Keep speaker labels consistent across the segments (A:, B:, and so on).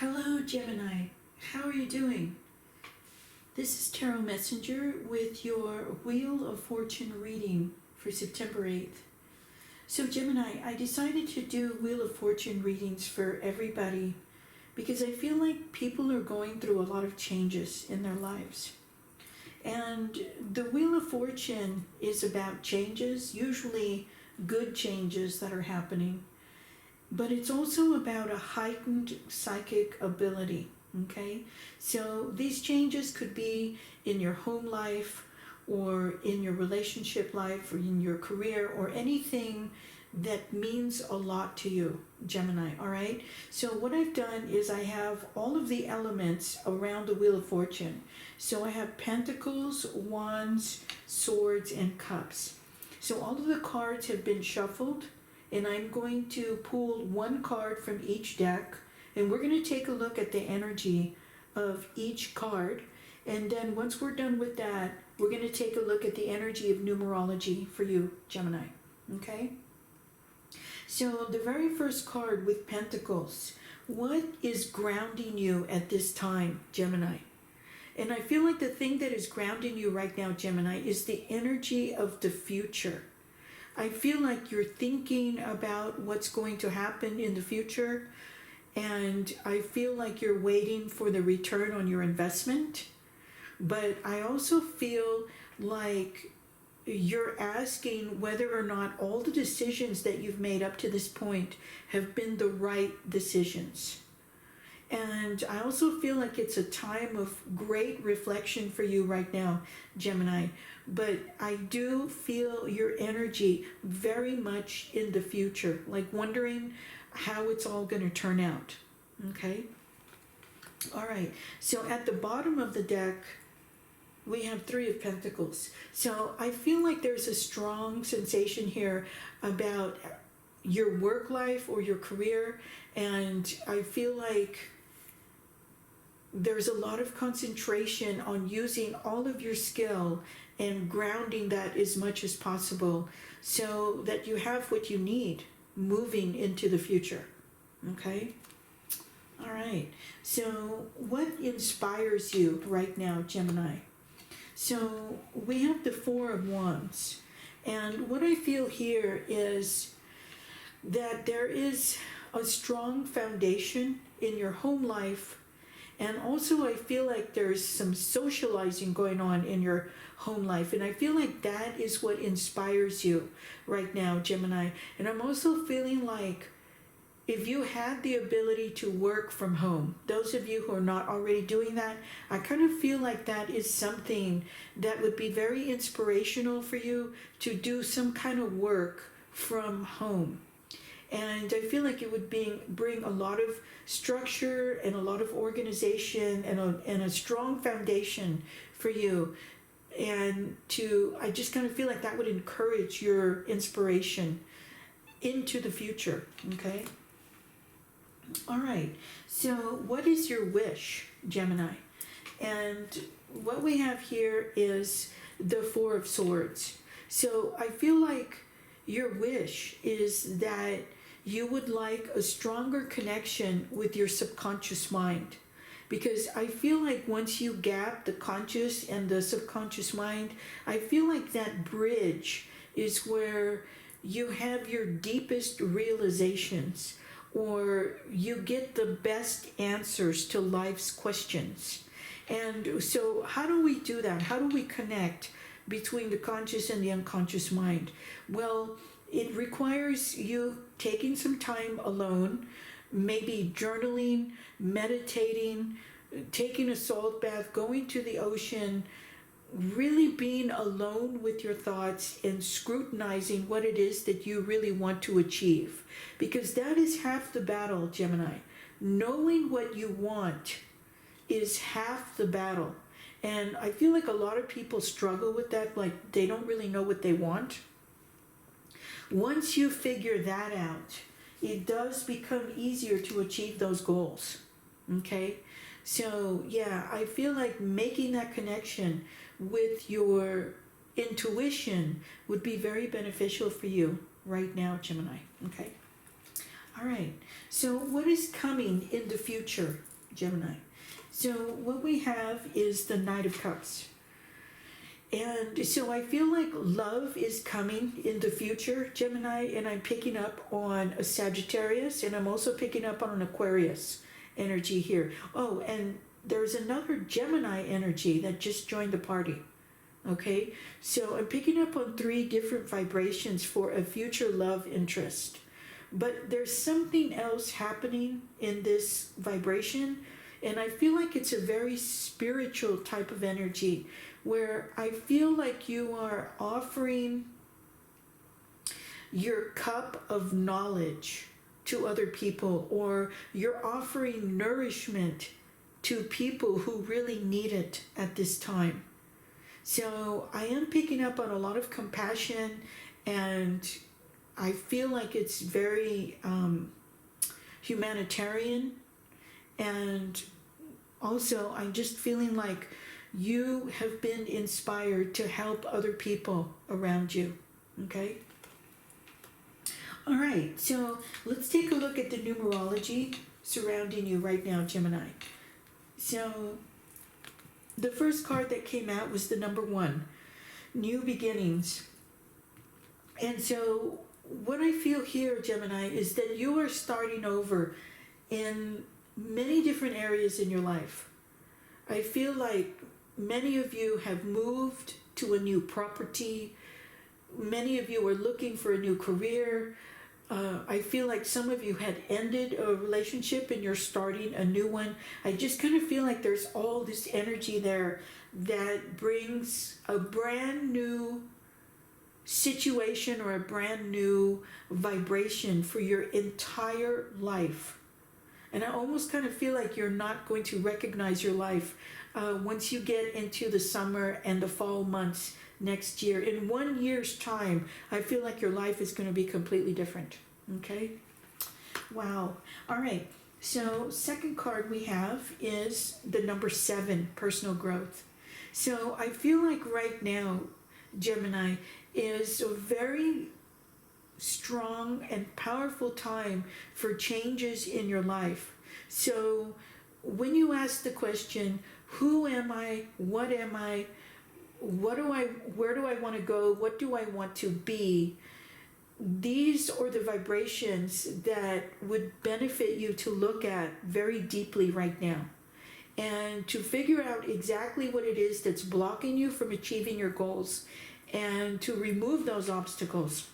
A: Hello, Gemini. How are you doing? This is Tarot Messenger with your Wheel of Fortune reading for September 8th. So, Gemini, I decided to do Wheel of Fortune readings for everybody because I feel like people are going through a lot of changes in their lives. And the Wheel of Fortune is about changes, usually good changes that are happening. But it's also about a heightened psychic ability, okay? So these changes could be in your home life or in your relationship life or in your career or anything that means a lot to you, Gemini, all right? So what I've done is I have all of the elements around the Wheel of Fortune. So I have Pentacles, Wands, Swords, and Cups. So all of the cards have been shuffled, and I'm going to pull one card from each deck, and we're going to take a look at the energy of each card. And then once we're done with that, we're going to take a look at the energy of numerology for you, Gemini. Okay? So the very first card with Pentacles, what is grounding you at this time, Gemini? And I feel like the thing that is grounding you right now, Gemini, is the energy of the future. I feel like you're thinking about what's going to happen in the future, and I feel like you're waiting for the return on your investment. But I also feel like you're asking whether or not all the decisions that you've made up to this point have been the right decisions. And I also feel like it's a time of great reflection for you right now, Gemini. But I do feel your energy very much in the future, like wondering how it's all going to turn out. Okay? All right. So at the bottom of the deck, we have Three of Pentacles. So I feel like there's a strong sensation here about your work life or your career. And I feel like there's a lot of concentration on using all of your skill and grounding that as much as possible so that you have what you need moving into the future. Okay? All right. So what inspires you right now, Gemini? So we have the Four of Wands. And what I feel here is that there is a strong foundation in your home life. And also I feel like there's some socializing going on in your home life. And I feel like that is what inspires you right now, Gemini. And I'm also feeling like if you had the ability to work from home, those of you who are not already doing that, I kind of feel like that is something that would be very inspirational for you to do some kind of work from home. And I feel like it would bring a lot of structure and a lot of organization and a strong foundation for you. And I just kind of feel like that would encourage your inspiration into the future. Okay? All right. So what is your wish, Gemini? And what we have here is the Four of Swords. So I feel like your wish is that you would like a stronger connection with your subconscious mind. Because I feel like once you gap the conscious and the subconscious mind, I feel like that bridge is where you have your deepest realizations, or you get the best answers to life's questions. And so how do we do that? How do we connect between the conscious and the unconscious mind? Well, it requires you taking some time alone, maybe journaling, meditating, taking a salt bath, going to the ocean, really being alone with your thoughts and scrutinizing what it is that you really want to achieve. Because that is half the battle, Gemini. Knowing what you want is half the battle. And I feel like a lot of people struggle with that, like they don't really know what they want. Once you figure that out, it does become easier to achieve those goals. Okay? So, yeah, I feel like making that connection with your intuition would be very beneficial for you right now, Gemini. Okay? All right. So, what is coming in the future Gemini. So what we have is the Knight of Cups. And so I feel like love is coming in the future, Gemini, and I'm picking up on a Sagittarius, and I'm also picking up on an Aquarius energy here. Oh, and there's another Gemini energy that just joined the party. Okay, so I'm picking up on 3 different vibrations for a future love interest. But there's something else happening in this vibration, and I feel like it's a very spiritual type of energy where I feel like you are offering your cup of knowledge to other people, or you're offering nourishment to people who really need it at this time. So I am picking up on a lot of compassion, and I feel like it's very humanitarian, and also I'm just feeling like you have been inspired to help other people around you. Okay? All right, so let's take a look at the numerology surrounding you right now, Gemini. So the first card that came out was the number 1, new beginnings. And so what I feel here, Gemini, is that you are starting over in many different areas in your life. I feel like many of you have moved to a new property. Many of you are looking for a new career. I feel like some of you had ended a relationship and you're starting a new one. I just kind of feel like there's all this energy there that brings a brand new situation or a brand new vibration for your entire life. And I almost kind of feel like you're not going to recognize your life once you get into the summer and the fall months next year. In 1 year's time, I feel like your life is going to be completely different. Okay? Wow. All right. So second card we have is the number 7, personal growth. So I feel like right now, Gemini, is a very strong and powerful time for changes in your life. So when you ask the question, who am I? What am I? Where do I want to go? What do I want to be? These are the vibrations that would benefit you to look at very deeply right now, and to figure out exactly what it is that's blocking you from achieving your goals, and to remove those obstacles,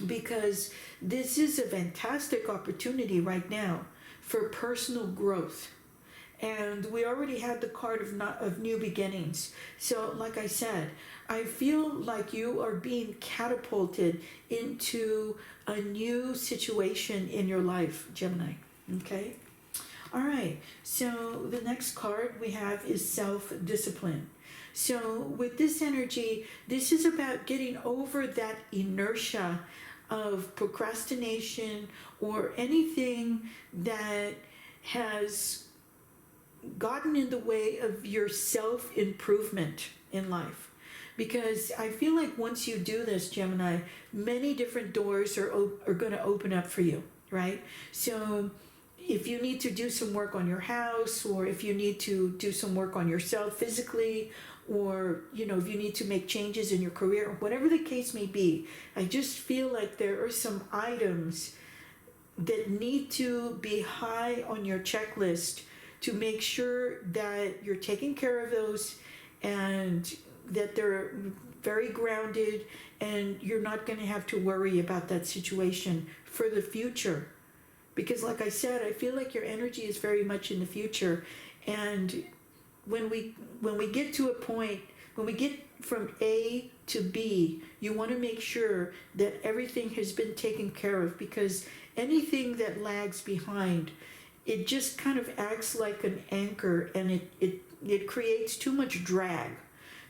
A: because this is a fantastic opportunity right now for personal growth. And we already had the card of new beginnings. So like I said, I feel like you are being catapulted into a new situation in your life, Gemini. Okay? All right. So the next card we have is self-discipline. So with this energy, this is about getting over that inertia of procrastination or anything that has gotten in the way of your self-improvement in life. Because I feel like once you do this, Gemini, many different doors are going to open up for you, right? So if you need to do some work on your house, or if you need to do some work on yourself physically, or if you need to make changes in your career, whatever the case may be, I just feel like there are some items that need to be high on your checklist to make sure that you're taking care of those, and that they're very grounded, and you're not going to have to worry about that situation for the future. Because like I said, I feel like your energy is very much in the future. And when we get to a point, when we get from A to B, you want to make sure that everything has been taken care of, because anything that lags behind, it just kind of acts like an anchor, and it creates too much drag.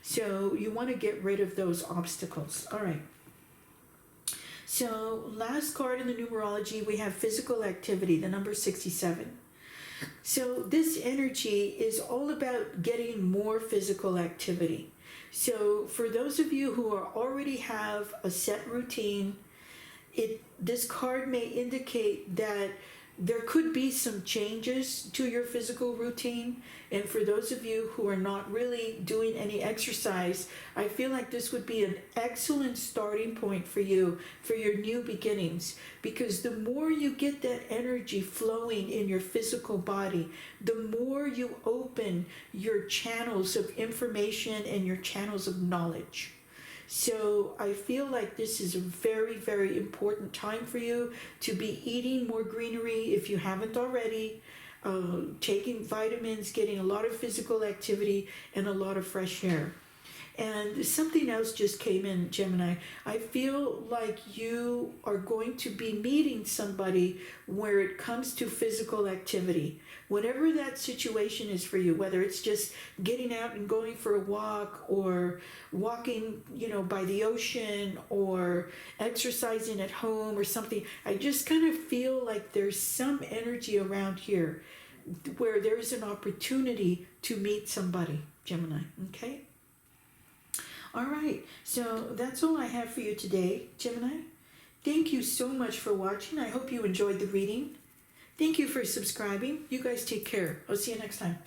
A: So you want to get rid of those obstacles. All right. So last card in the numerology, we have physical activity, the number 67. So this energy is all about getting more physical activity. So for those of you who already have a set routine, this card may indicate that there could be some changes to your physical routine. And for those of you who are not really doing any exercise, I feel like this would be an excellent starting point for you for your new beginnings. Because the more you get that energy flowing in your physical body, the more you open your channels of information and your channels of knowledge. So I feel like this is a very, very important time for you to be eating more greenery if you haven't already, taking vitamins, getting a lot of physical activity, and a lot of fresh air. And something else just came in, Gemini. I feel like you are going to be meeting somebody where it comes to physical activity. Whatever that situation is for you, whether it's just getting out and going for a walk, or walking, by the ocean, or exercising at home or something. I just kind of feel like there's some energy around here where there's an opportunity to meet somebody, Gemini, okay? All right, so that's all I have for you today, Gemini. Thank you so much for watching. I hope you enjoyed the reading. Thank you for subscribing. You guys take care. I'll see you next time.